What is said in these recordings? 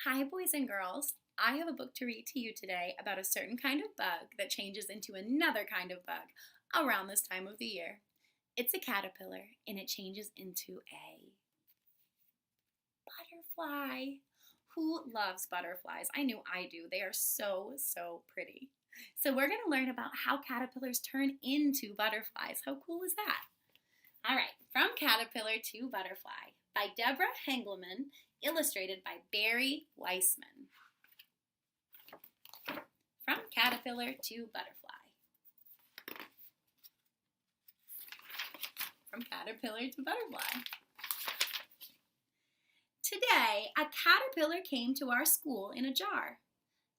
Hi, boys and girls. I have a book to read to you today about a certain kind of bug that changes into another kind of bug around this time of the year. It's a caterpillar and it changes into a butterfly. Who loves butterflies? I know I do. They are so pretty. So we're going to learn about how caterpillars turn into butterflies. How cool is that? All right, From Caterpillar to Butterfly by Deborah Heiligman, illustrated by Barry Weissman. From Caterpillar to Butterfly. From Caterpillar to Butterfly. Today, a caterpillar came to our school in a jar.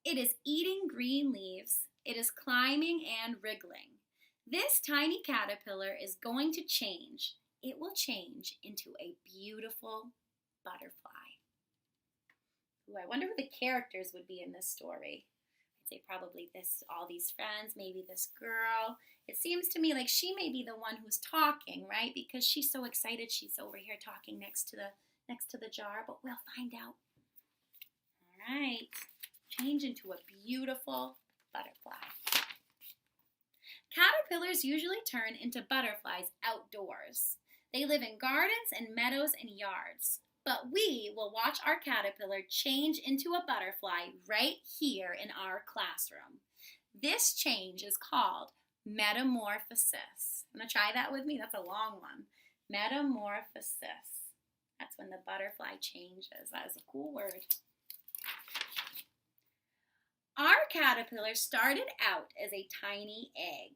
It is eating green leaves. It is climbing and wriggling. This tiny caterpillar is going to change. It will change into a beautiful butterfly. Ooh, I wonder who the characters would be in this story. I'd say probably all these friends, maybe this girl. It seems to me like she may be the one who's talking, right? Because she's so excited she's over here talking next to the jar, but we'll find out. All right, change into a beautiful butterfly. Caterpillars usually turn into butterflies outdoors. They live in gardens and meadows and yards. But we will watch our caterpillar change into a butterfly right here in our classroom. This change is called metamorphosis. I'm going to try that with me. That's a long one. Metamorphosis. That's when the butterfly changes. That is a cool word. Our caterpillar started out as a tiny egg.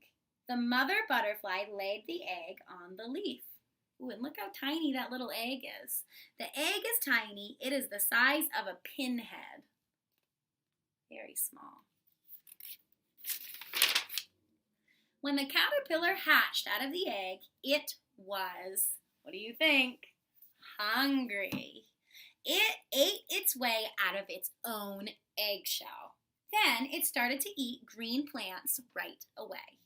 The mother butterfly laid the egg on the leaf. Ooh, and look how tiny that little egg is. The egg is tiny. It is the size of a pinhead. Very small. When the caterpillar hatched out of the egg, it was, what do you think? Hungry. It ate its way out of its own eggshell. Then it started to eat green plants right away.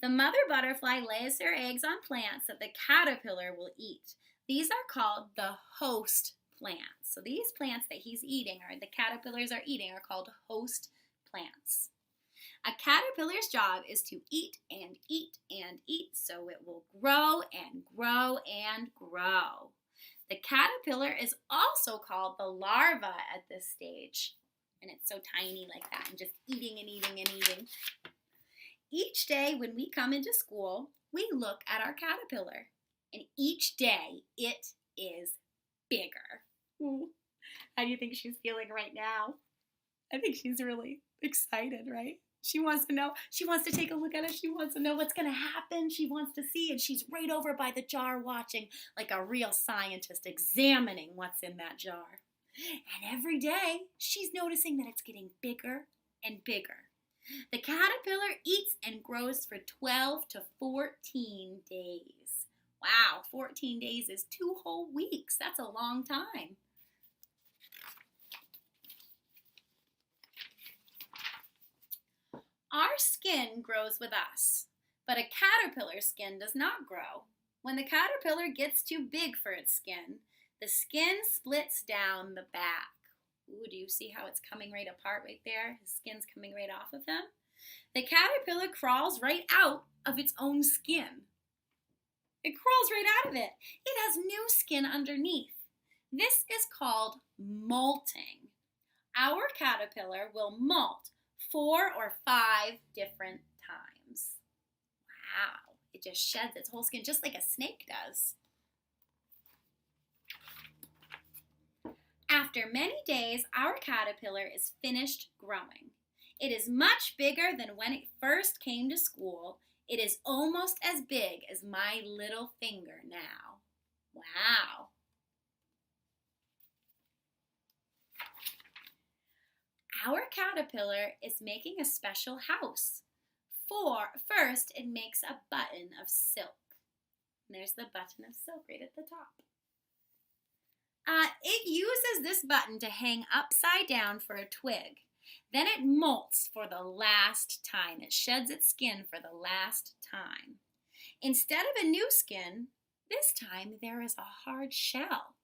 The mother butterfly lays their eggs on plants that the caterpillar will eat. These are called the host plants. So these plants that he's eating, or the caterpillars are eating, are called host plants. A caterpillar's job is to eat and eat and eat, so it will grow and grow and grow. The caterpillar is also called the larva at this stage. And it's so tiny like that, and just eating and eating and eating. Each day when we come into school, we look at our caterpillar. And each day, it is bigger. Ooh. How do you think she's feeling right now? I think she's really excited, right? She wants to know. She wants to take a look at it. She wants to know what's going to happen. She wants to see. And she's right over by the jar watching like a real scientist, examining what's in that jar. And every day, she's noticing that it's getting bigger and bigger. The caterpillar eats and grows for 12 to 14 days. Wow, 14 days is 2 whole weeks. That's a long time. Our skin grows with us, but a caterpillar's skin does not grow. When the caterpillar gets too big for its skin, the skin splits down the back. Ooh, do you see how it's coming right apart right there? His skin's coming right off of him. The caterpillar crawls right out of its own skin. It crawls right out of it. It has new skin underneath. This is called molting. Our caterpillar will molt 4 or 5 different times. Wow, it just sheds its whole skin just like a snake does. After many days, our caterpillar is finished growing. It is much bigger than when it first came to school. It is almost as big as my little finger now. Wow. Our caterpillar is making a special house. First, it makes a button of silk. And there's the button of silk right at the top. It uses this button to hang upside down for a twig. Then it molts for the last time. It sheds its skin for the last time. Instead of a new skin, this time there is a hard shell.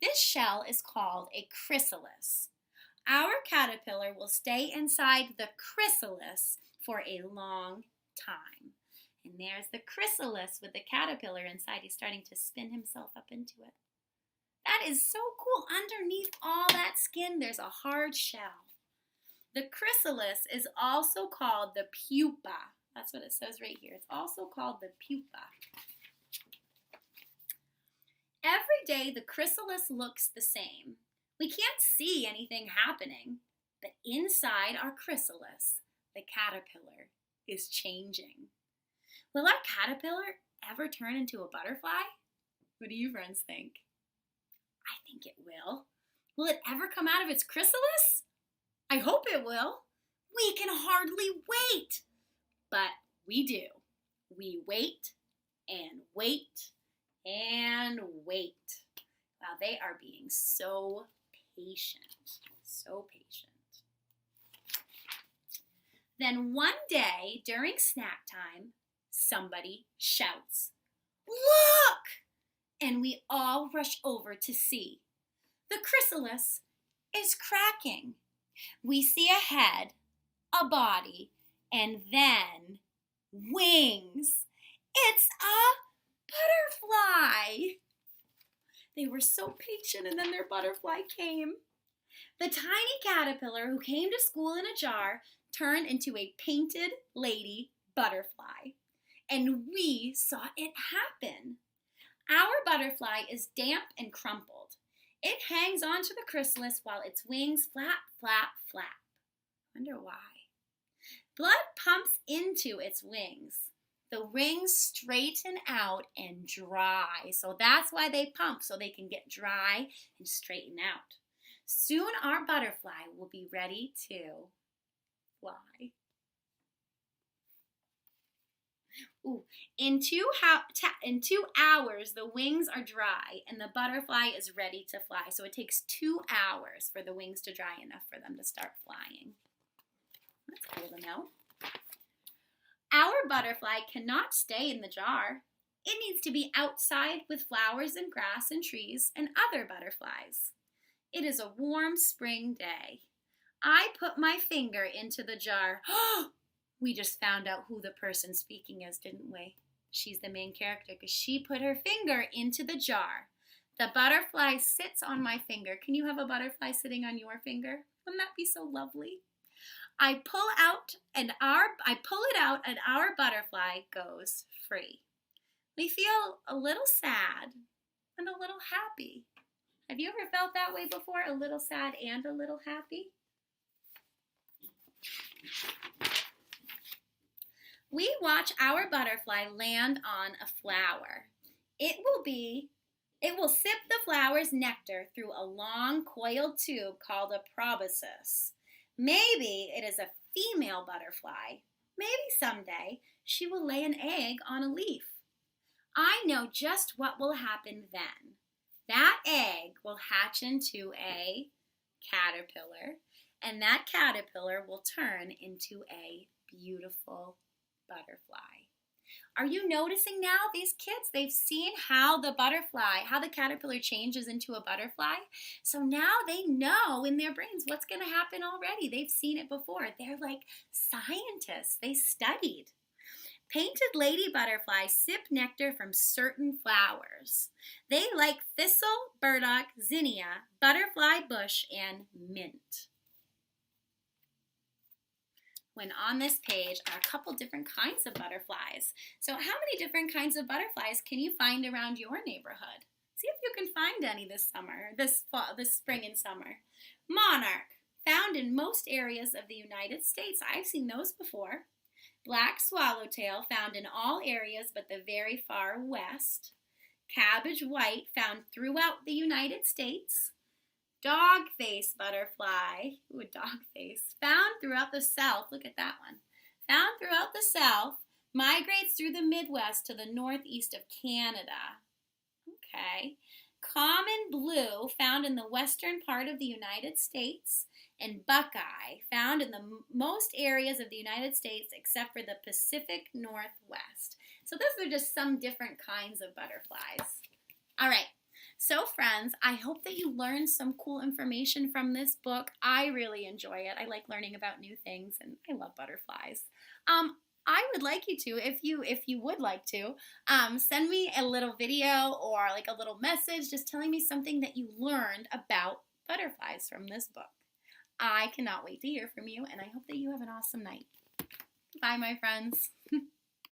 This shell is called a chrysalis. Our caterpillar will stay inside the chrysalis for a long time. And there's the chrysalis with the caterpillar inside. He's starting to spin himself up into it. That is so cool. Underneath all that skin, there's a hard shell. The chrysalis is also called the pupa. That's what it says right here. It's also called the pupa. Every day, the chrysalis looks the same. We can't see anything happening, but inside our chrysalis, the caterpillar is changing. Will our caterpillar ever turn into a butterfly? What do you friends think? I think it will. Will it ever come out of its chrysalis? I hope it will. We can hardly wait. But we do. We wait and wait and wait. Wow, they are being so patient. So patient. Then one day during snack time, somebody shouts, "Look!" And we all rush over to see. The chrysalis is cracking. We see a head, a body, and then wings. It's a butterfly. They were so patient, and then their butterfly came. The tiny caterpillar who came to school in a jar turned into a painted lady butterfly. And we saw it happen. Our butterfly is damp and crumpled. It hangs onto the chrysalis while its wings flap, flap, flap. Wonder why. Blood pumps into its wings. The rings straighten out and dry. So that's why they pump, so they can get dry and straighten out. Soon our butterfly will be ready to fly. Ooh. In 2 hours, the wings are dry and the butterfly is ready to fly. So it takes 2 hours for the wings to dry enough for them to start flying. That's cool to know. Our butterfly cannot stay in the jar. It needs to be outside with flowers and grass and trees and other butterflies. It is a warm spring day. I put my finger into the jar. We just found out who the person speaking is, didn't we? She's the main character because she put her finger into the jar. The butterfly sits on my finger. Can you have a butterfly sitting on your finger? Wouldn't that be so lovely? I pull it out and our butterfly goes free. We feel a little sad and a little happy. Have you ever felt that way before? A little sad and a little happy? We watch our butterfly land on a flower. It will sip the flower's nectar through a long coiled tube called a proboscis. Maybe it is a female butterfly. Maybe someday she will lay an egg on a leaf. I know just what will happen then. That egg will hatch into a caterpillar, and that caterpillar will turn into a beautiful butterfly. Are you noticing now, these kids, they've seen how the caterpillar changes into a butterfly. So now they know in their brains what's going to happen already. They've seen it before. They're like scientists. They studied. Painted lady butterflies sip nectar from certain flowers. They like thistle, burdock, zinnia, butterfly bush, and mint. When on this page are a couple different kinds of butterflies. So how many different kinds of butterflies can you find around your neighborhood? See if you can find any this spring and summer. Monarch, found in most areas of the United States. I've seen those before. Black swallowtail, found in all areas but the very far west. Cabbage white, found throughout the United States. Dog-face butterfly, ooh, a dog face, found throughout the South. Look at that one. Found throughout the South, migrates through the Midwest to the northeast of Canada. Okay. Common blue, found in the western part of the United States. And buckeye, found in the most areas of the United States except for the Pacific Northwest. So those are just some different kinds of butterflies. All right. So friends, I hope that you learned some cool information from this book. I really enjoy it. I like learning about new things, and I love butterflies. I would like you to, if you would like to, send me a little video or like a little message just telling me something that you learned about butterflies from this book. I cannot wait to hear from you, and I hope that you have an awesome night. Bye, my friends.